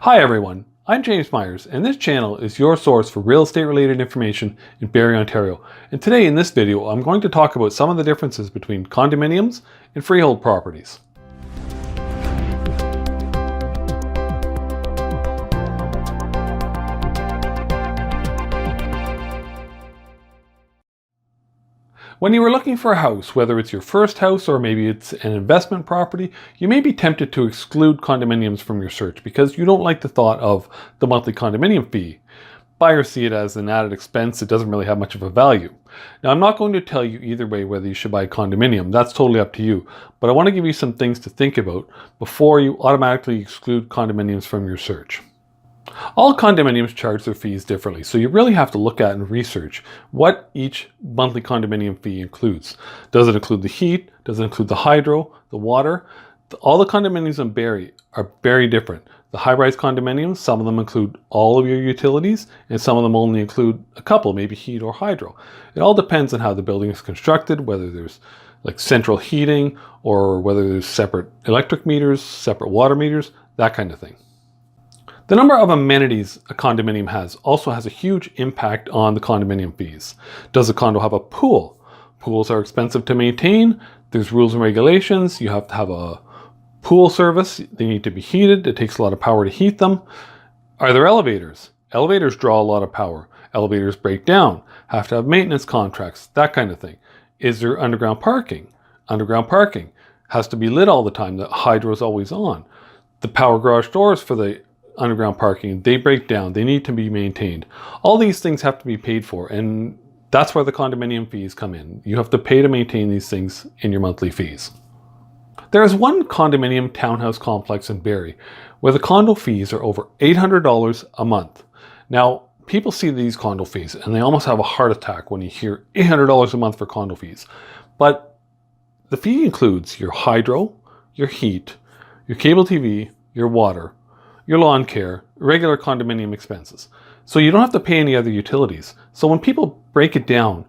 Hi everyone, I'm James Myers, and this channel is your source for real estate related information in Barrie, Ontario. And today in this video, I'm going to talk about some of the differences between condominiums and freehold properties. When you are looking for a house, whether it's your first house or maybe it's an investment property, you may be tempted to exclude condominiums from your search because you don't like the thought of the monthly condominium fee. Buyers see it as an added expense. It doesn't really have much of a value. Now, I'm not going to tell you either way whether you should buy a condominium. That's totally up to you. But I want to give you some things to think about before you automatically exclude condominiums from your search. All condominiums charge their fees differently, so you really have to look at and research what each monthly condominium fee includes. Does it include the heat? Does it include the hydro, the water? All the condominiums in Barrie are very different. The high-rise condominiums, some of them include all of your utilities, and some of them only include a couple, maybe heat or hydro. It all depends on how the building is constructed, whether there's like central heating or whether there's separate electric meters, separate water meters, that kind of thing. The number of amenities a condominium has also has a huge impact on the condominium fees. Does the condo have a pool? Pools are expensive to maintain. There's rules and regulations. You have to have a pool service. They need to be heated. It takes a lot of power to heat them. Are there elevators? Elevators draw a lot of power. Elevators break down. Have to have maintenance contracts, that kind of thing. Is there underground parking? Underground parking has to be lit all the time. The hydro is always on. The power garage doors for the underground parking, they break down, they need to be maintained. All these things have to be paid for, and that's where the condominium fees come in. You have to pay to maintain these things in your monthly fees. There is one condominium townhouse complex in Barrie where the condo fees are over $800 a month. Now, people see these condo fees and they almost have a heart attack when you hear $800 a month for condo fees. But the fee includes your hydro, your heat, your cable TV, your water, your lawn care, regular condominium expenses. So you don't have to pay any other utilities. So when people break it down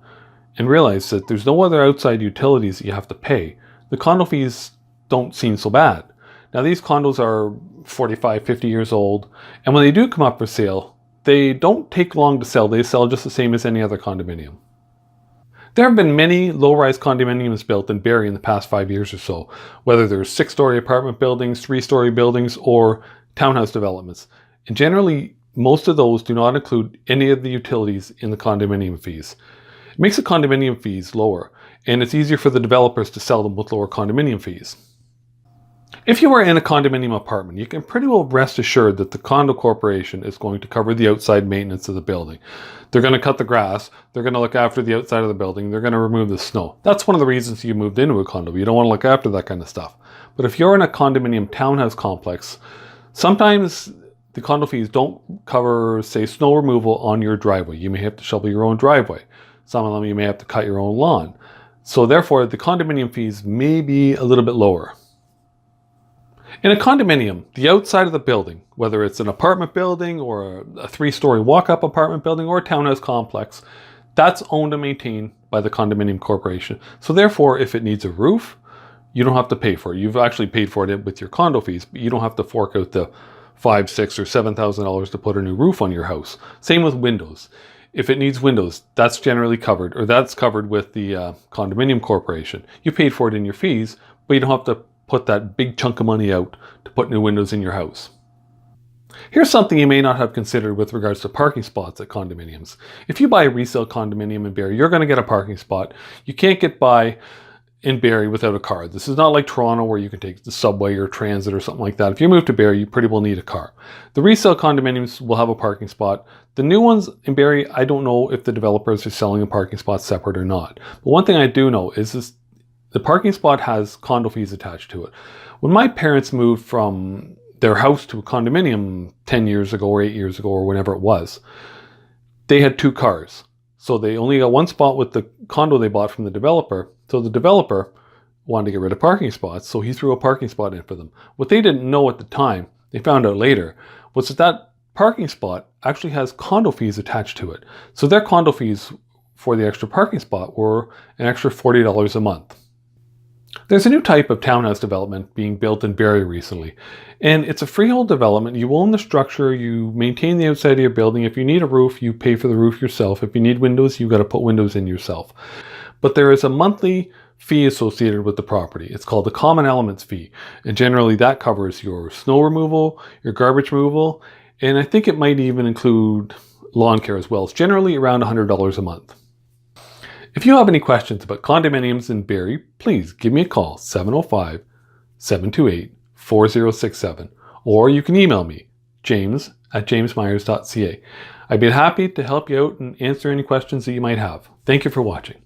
and realize that there's no other outside utilities that you have to pay, the condo fees don't seem so bad. Now these condos are 45, 50 years old, and when they do come up for sale, they don't take long to sell. They sell just the same as any other condominium. There have been many low-rise condominiums built in Barrie in the past 5 years or so, whether they're 6-story apartment buildings, 3-story buildings, or townhouse developments. And generally, most of those do not include any of the utilities in the condominium fees. It makes the condominium fees lower, and it's easier for the developers to sell them with lower condominium fees. If you are in a condominium apartment, you can pretty well rest assured that the condo corporation is going to cover the outside maintenance of the building. They're going to cut the grass, they're going to look after the outside of the building, they're going to remove the snow. That's one of the reasons you moved into a condo. You don't want to look after that kind of stuff. But if you're in a condominium townhouse complex, sometimes the condo fees don't cover, say, snow removal on your driveway. You may have to shovel your own driveway. Some of them you may have to cut your own lawn. So therefore, the condominium fees may be a little bit lower. In a condominium, the outside of the building, whether it's an apartment building or a 3-story walk-up apartment building or a townhouse complex, that's owned and maintained by the condominium corporation. So therefore, if it needs a roof, you don't have to pay for it. You've actually paid for it with your condo fees, but you don't have to fork out the $5,000, $6,000 or $7,000 to put a new roof on your house. Same with windows. If it needs windows, that's generally covered, or that's covered with the condominium corporation. You paid for it in your fees, but you don't have to put that big chunk of money out to put new windows in your house. Here's something you may not have considered with regards to parking spots at condominiums. If you buy a resale condominium in Barrie, you're going to get a parking spot. You can't get by in Barrie without a car. This is not like Toronto where you can take the subway or transit or something like that. If you move to Barrie, you pretty well need a car. The resale condominiums will have a parking spot. The new ones in Barrie, I don't know if the developers are selling a parking spot separate or not. But one thing I do know is the parking spot has condo fees attached to it. When my parents moved from their house to a condominium 10 years ago or 8 years ago or whenever it was, they had 2 cars. So they only got one spot with the condo they bought from the developer. So the developer wanted to get rid of parking spots, so he threw a parking spot in for them. What they didn't know at the time, they found out later, was that parking spot actually has condo fees attached to it. So their condo fees for the extra parking spot were an extra $40 a month. There's a new type of townhouse development being built in Barrie recently, and it's a freehold development. You own the structure, you maintain the outside of your building. If you need a roof, you pay for the roof yourself. If you need windows, you got to put windows in yourself. But there is a monthly fee associated with the property. It's called the common elements fee, and generally that covers your snow removal, your garbage removal, and I think it might even include lawn care as well. It's generally around $100 a month. If you have any questions about condominiums in Barrie, please give me a call, 705-728-4067, or you can email me, james@jamesmyers.ca. I'd be happy to help you out and answer any questions that you might have. Thank you for watching.